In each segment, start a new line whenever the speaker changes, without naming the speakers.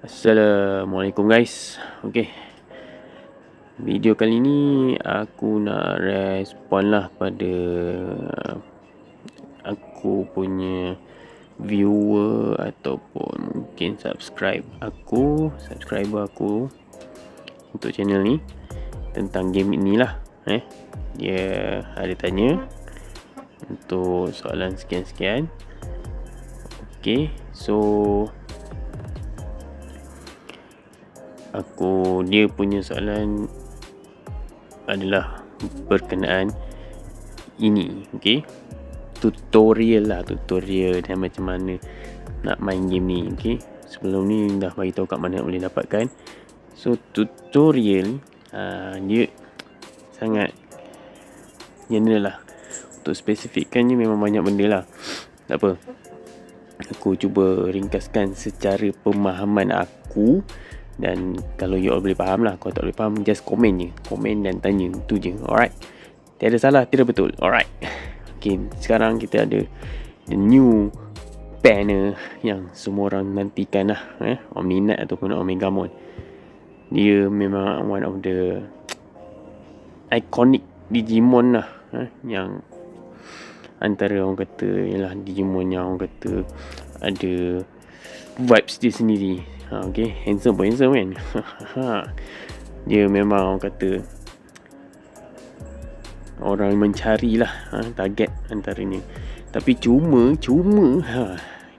Assalamualaikum guys. Video kali ni aku nak respon lah pada aku punya viewer ataupun mungkin subscriber aku untuk channel ni tentang game ini lah. Dia ada tanya untuk soalan sekian-sekian. So dia punya soalan adalah berkenaan ini, tutorial dan macam mana nak main game ni. Sebelum ni dah bagi tahu kat mana boleh dapatkan. So tutorial dia sangat general lah. Untuk spesifikkannya memang banyak benda lah. Tak apa, aku cuba ringkaskan secara pemahaman aku. Dan kalau you all boleh faham lah. Kalau tak boleh faham, just komen je. Komen dan tanya, tu je. Alright, tiada salah, tiada betul. Alright. Sekarang kita ada the new banner yang semua orang nantikan lah, Omnignite ataupun Omegamon. Dia memang one of the iconic Digimon lah, yang antara orang kata ialah Digimon yang orang kata ada vibes dia sendiri. Handsome kan. Dia memang orang kata orang mencari lah, target antaranya. Tapi cuma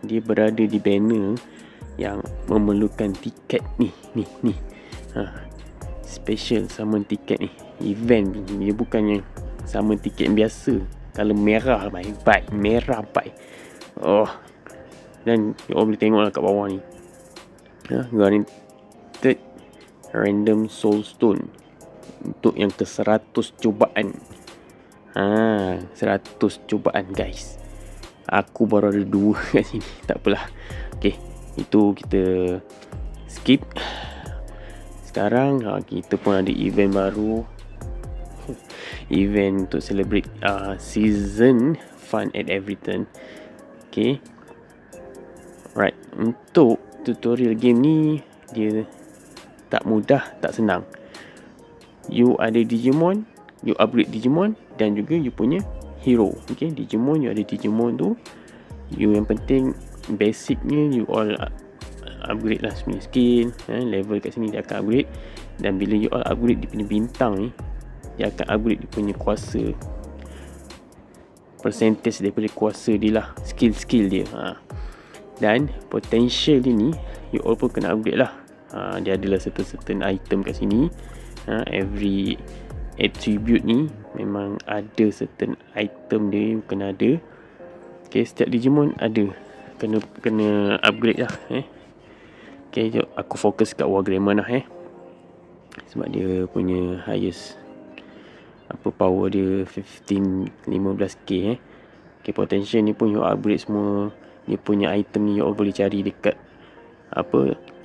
dia berada di banner yang memerlukan tiket ni. Special summon tiket ni, event ni. Dia bukannya summon tiket biasa. Kalau merah baik, merah baik. Dan you boleh tengok lah kat bawah ni, guaranteed random soul stone untuk yang ke 100 cubaan. 100 cubaan guys. Aku baru ada 2 kat sini. Tak apalah. Itu kita skip. Sekarang kita pun ada event baru. Event untuk celebrate season fun at Everton. Right, untuk tutorial game ni dia tak mudah, tak senang. You ada Digimon, you upgrade Digimon dan juga you punya hero. Digimon, you ada Digimon tu. You yang penting basicnya you all upgrade lah semua skin, level kat sini dia akan upgrade. Dan bila you all upgrade dia punya bintang ni, dia akan upgrade dia punya kuasa, percentage daripada kuasa dia lah, skill dia. Dan potential dia ni you all pun kena upgrade lah. Dia adalah certain item kat sini. Every attribute ni memang ada certain item dia you kena ada. Setiap Digimon ada kena upgrade lah. Jom aku fokus kat Wargreymon lah. Sebab dia punya highest power dia 15k. Potential ni pun you upgrade semua. Dia punya item ni you all boleh cari dekat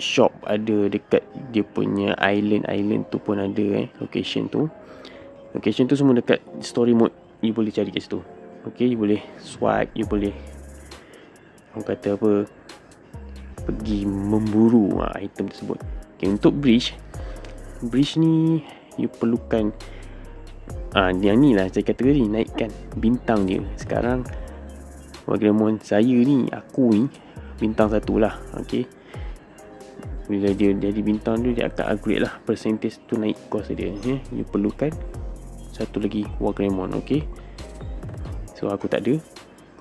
shop, ada dekat dia punya island tu pun ada. Location tu semua dekat story mode. You boleh cari kat situ. You boleh swipe, you boleh orang kata pergi memburu item tersebut. Untuk bridge ni you perlukan yang ni lah saya kategori naikkan bintang dia. Sekarang Wargreymon saya ni, aku ni bintang 1 lah. Bila dia jadi bintang tu, dia akan upgrade lah, percentage tu naik kuasa dia. You perlukan satu lagi Wargreymon. So aku tak ada,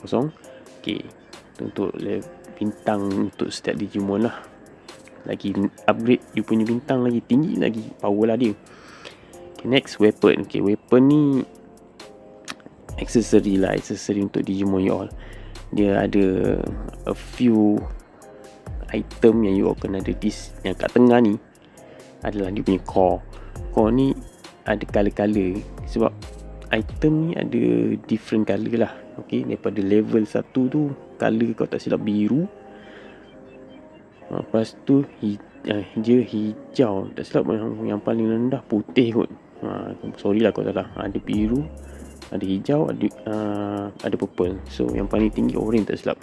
kosong. Untuk bintang untuk setiap Digimon lah. Lagi upgrade you punya bintang lagi tinggi lagi, power lah dia. Next, weapon. Weapon ni accessory untuk Digimon you all. Dia ada a few item yang you all kena ada. Yang kat tengah ni adalah dia punya core ni ada color-color. Sebab item ni ada different color lah. Daripada level 1 tu color kalau tak silap biru. Lepas tu dia hijau. Tak silap yang paling rendah putih kot. Sorry lah kalau salah. Ada biru, ada hijau, ada purple. So yang paling tinggi orange tak silap.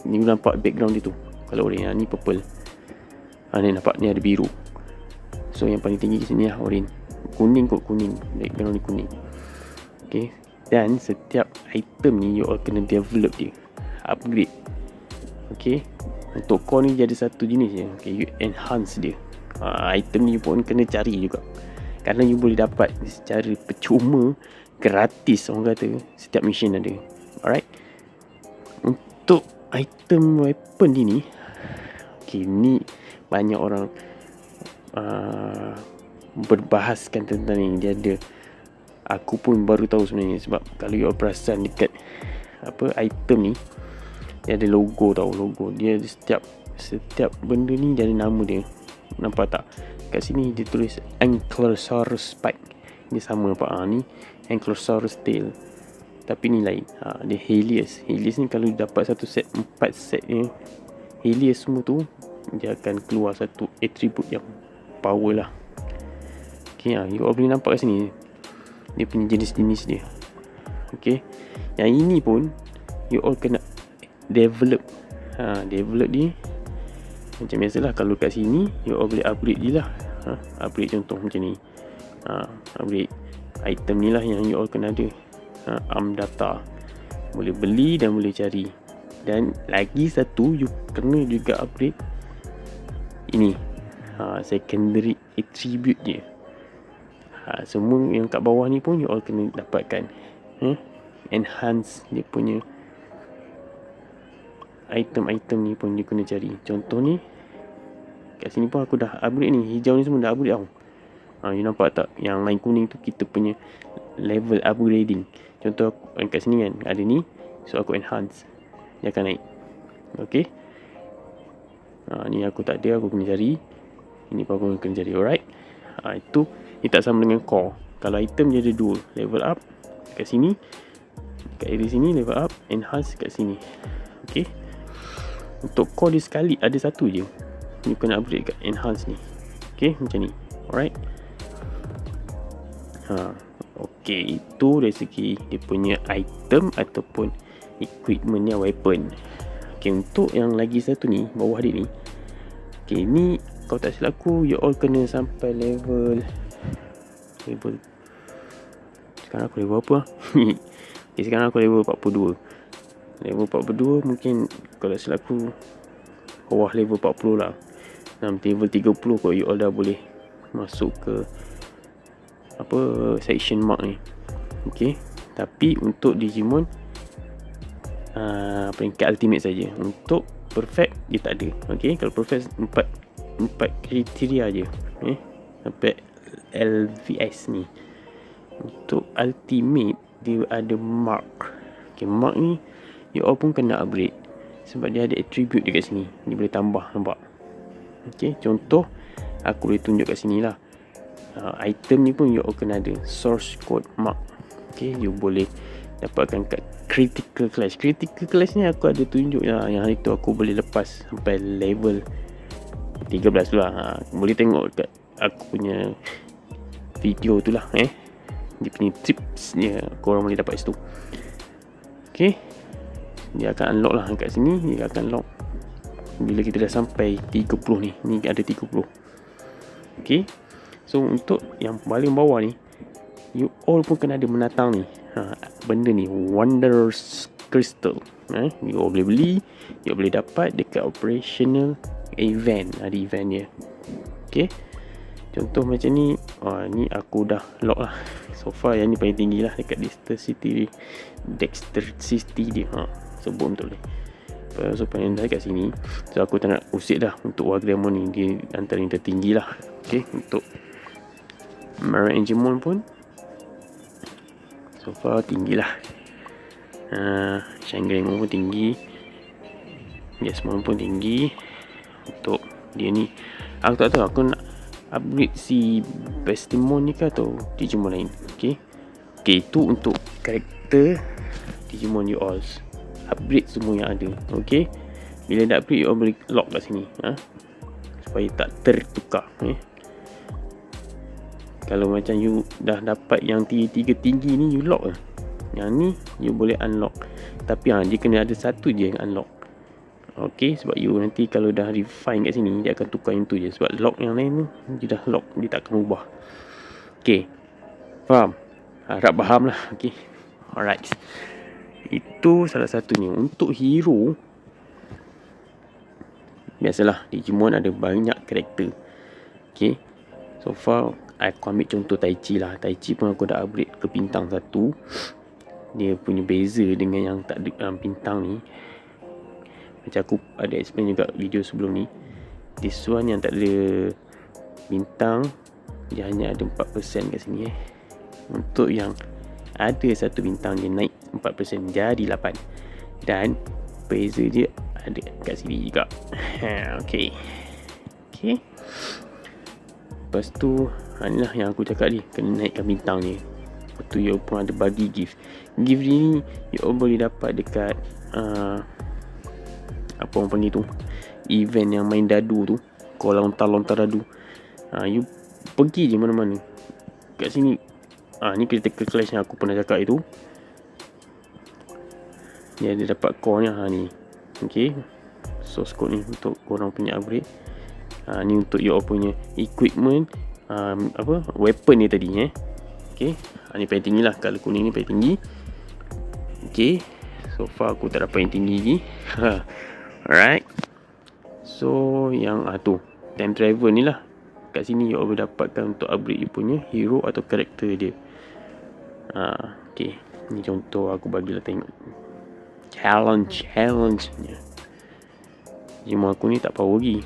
Ni nampak background dia tu. Kalau orange, ni purple. Ni nampak ni ada biru. So yang paling tinggi sini lah orange. Kuning kot, kuning. Background ni kuning. Okay. Dan setiap item ni you all kena develop dia, upgrade. Okay. Untuk core ni jadi satu jenis je. Okay, you enhance dia. Item ni pun kena cari juga, kerana you boleh dapat secara percuma, gratis orang kata. Setiap mission ada. Alright. Untuk item weapon ni, okay, ni banyak orang berbahaskan tentang ni. Dia ada, aku pun baru tahu sebenarnya. Sebab kalau you perasan dekat item ni, dia ada logo tau. Logo dia, setiap benda ni dia ada nama dia. Nampak tak? Kat sini dia tulis Ankylosaurus Spike. Dia sama nampak. Ni Ankylosaurus Tail, tapi ni lain. Dia Helios. Helios ni kalau dapat satu set, 4 set ni Helios semua tu, dia akan keluar satu attribute yang power lah. Okay, you all boleh nampak kat sini dia punya jenis-jenis dia. Okay, yang ini pun you all kena develop. Develop ni macam biasalah. Kalau kat sini you all boleh upgrade je lah. Upgrade contoh macam ni. Upgrade item ni lah yang you all kena ada. Arm data boleh beli dan boleh cari. Dan lagi satu, you kena juga upgrade ini, secondary attribute dia. Semua yang kat bawah ni pun you all kena dapatkan. Enhance dia punya item-item ni pun you kena cari. Contoh ni, kat sini pun aku dah upgrade ni. Hijau ni semua dah upgrade tau. You nampak tak? Yang line kuning tu kita punya level upgrading. Contoh kat sini kan ada ni, so aku enhance, dia akan naik. Okay. Ni aku tak ada, aku kena cari. Ini pun aku kena cari. Alright. Itu ni tak sama dengan core. Kalau item dia ada dua, level up kat sini, kat area sini level up, enhance kat sini. Okay. Untuk core dia sekali ada satu je, you kena upgrade kat enhance ni. Okay, macam ni. Alright. Okay, itu dari segi dia punya item ataupun equipment ni, weapon. Okay, untuk yang lagi satu ni, bawah dia ni. Okay, ni kalau tak silap aku, you all kena sampai level sekarang aku level apa? Okay, sekarang aku level 42. Level 42 mungkin kalau tak silap aku bawah level 40 lah. Level 30 kalau you all dah boleh masuk ke section mark ni. Okay. Tapi untuk Digimon peringkat ultimate saja. Untuk perfect dia tak ada. Okay. Kalau perfect 4 kriteria je. Sampai LVS ni. Untuk ultimate dia ada mark. Okay, mark ni you all pun kena upgrade sebab dia ada attribute dekat sini. Dia boleh tambah, nampak? Okay, contoh aku boleh tunjuk kat sini lah. Item ni pun you all kena ada source code mark. Okay, you boleh dapatkan kat critical class. Critical class ni aku ada tunjuk lah. Yang itu aku boleh lepas sampai level 13 tu lah. Boleh tengok kat aku punya video tu lah. Dia punya tips dia, korang boleh dapat situ. Okay, dia akan unlock lah kat sini. Dia akan lock bila kita dah sampai 30 ni. Ni ada 30. Okay, so untuk yang paling bawah ni, you all pun kena ada menatang ni. Benda ni Wonders Crystal. You all boleh beli, you all boleh dapat dekat operational event. Ada event dia. Okay, contoh macam ni. Ni aku dah lock lah. So far yang ni paling tinggi lah dekat Dexterity dia. Sebut betul ni. So paling dah kat sini. So aku tak nak usik dah untuk Wargreymon ni. Dia antara yang tertinggi lah. Okay, untuk Marinegimon pun so far tinggi lah. Shangreymon pun tinggi. Yesmon pun tinggi. Untuk dia ni aku tak tahu aku nak upgrade si Bestimon ni ke atau Digimon lain. Okay, itu untuk karakter Digimon you all. Upgrade semua yang ada. Okay, bila dah upgrade you all boleh lock kat sini. Supaya tak tertukar. Kalau macam you dah dapat yang tiga tinggi ni, you lock lah. Yang ni you boleh unlock. Tapi dia kena ada satu je yang unlock. Okay, sebab you nanti kalau dah refine kat sini, dia akan tukar yang tu je. Sebab lock yang lain tu, dia dah lock, dia tak akan ubah. Okay, faham? Harap faham lah. Okay, alright. Itu salah satunya. Untuk hero, biasalah Digimon ada banyak karakter. Okay, so far aku ambil contoh Taichi lah. Taichi pun aku dah upgrade ke bintang 1. Dia punya beza dengan yang tak ada bintang ni, macam aku ada explain juga video sebelum ni, this one yang tak ada bintang, dia hanya ada 4% kat sini Untuk yang ada 1 bintang, dia naik 4% jadi 8. Dan beza dia ada kat sini juga. Okay. Lepas tu, inilah yang aku cakap ni, kena naikkan bintang ni. Lepas tu you pun ada bagi gift. Gift ni you boleh dapat dekat apa orang panggil tu, event yang main dadu tu, kau lontar-lontar dadu. You pergi je mana-mana kat sini. Ni critical clash yang aku pernah cakap itu. Dia ada dapat core nya ni. Okay, source code ni untuk korang punya upgrade. Ni untuk you punya equipment, weapon ni tadi Okay, ni paling tinggi lah. Color kuning ni paling tinggi. Okay, so far aku tak dapat yang tinggi lagi. Alright. So yang tu time travel ni lah. Kat sini you boleh dapatkan untuk upgrade you punya hero atau karakter dia. Okay, ni contoh aku bagilah tengok challenge nya. Digimon aku ni tak power lagi,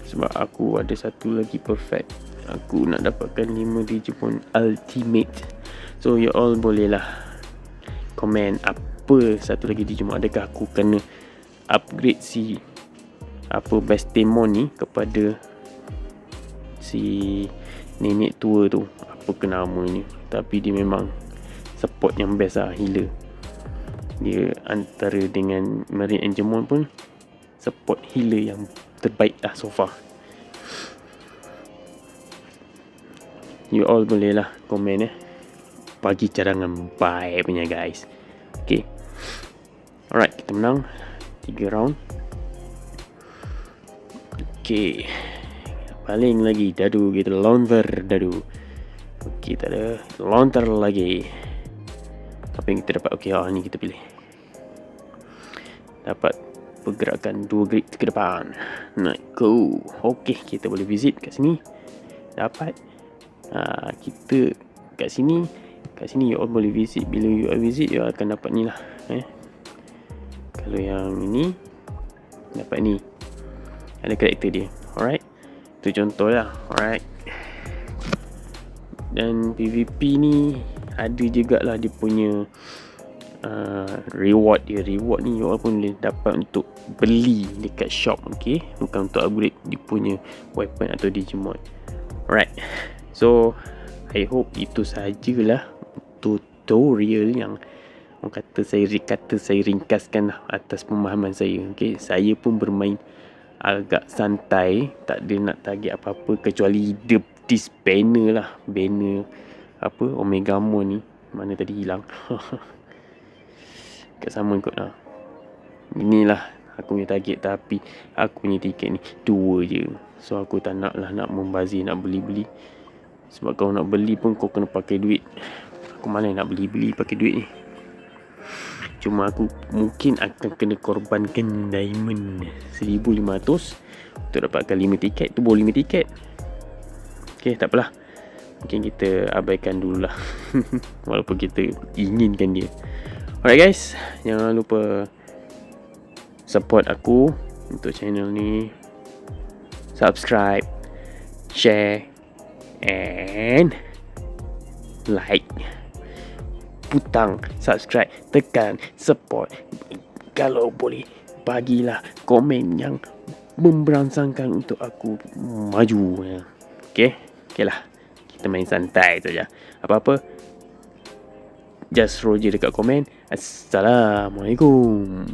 sebab aku ada satu lagi perfect. Aku nak dapatkan 5 Digimon Ultimate. So you all boleh lah komen apa satu lagi Digimon. Adakah aku kena upgrade si Bestemon ni kepada si nenek tua tu, apa ke namanya. Tapi dia memang support yang best lah, healer. Dia antara dengan Marine Angemon pun support healer yang terbaik lah so far. You all boleh lah komen bagi cadangan baik punya guys. Okay, alright, kita menang 3 round. Okay, paling lagi dadu, kita lontar dadu. Okay, tak ada, lontar lagi. Apa yang kita dapat? Okay, ni kita pilih. Dapat pergerakan 2 grid ke depan. Naik go. Okay, kita boleh visit kat sini. Dapat kita kat sini you all boleh visit. Bila you all visit, you all akan dapat ni lah. Kalau yang ini dapat ni, ada karakter dia. Alright, itu contoh lah. Alright, dan PVP ni ada jugalah dia punya reward dia. Reward ni you all pun boleh dapat untuk beli dekat shop. Okay, bukan untuk upgrade dia punya weapon atau Digimon. Alright, so I hope itu sajalah tutorial yang orang kata saya ringkaskan lah atas pemahaman saya. Okay, saya pun bermain agak santai, tak ada nak target apa-apa kecuali this banner lah. Banner Omegamon ni, mana tadi hilang. Kat sama kot lah. Inilah aku punya target, tapi aku punya tiket ni 2 je. So aku tak nak membazir, nak beli-beli. Sebab kalau nak beli pun kau kena pakai duit. Aku malas nak beli-beli pakai duit ni. Cuma aku mungkin akan kena korbankan diamond 1500 untuk dapatkan 5 tiket. Tu boleh 5 tiket. Okay, tak apalah. Mungkin kita abaikan dululah. Walaupun kita inginkan dia. Alright guys, jangan lupa support aku untuk channel ni. Subscribe, share and like. Putang subscribe, tekan support. Kalau boleh, bagilah komen yang memberangsangkan untuk aku maju. Okay lah, kita main santai saja. Apa-apa just roll je dekat komen. Assalamualaikum.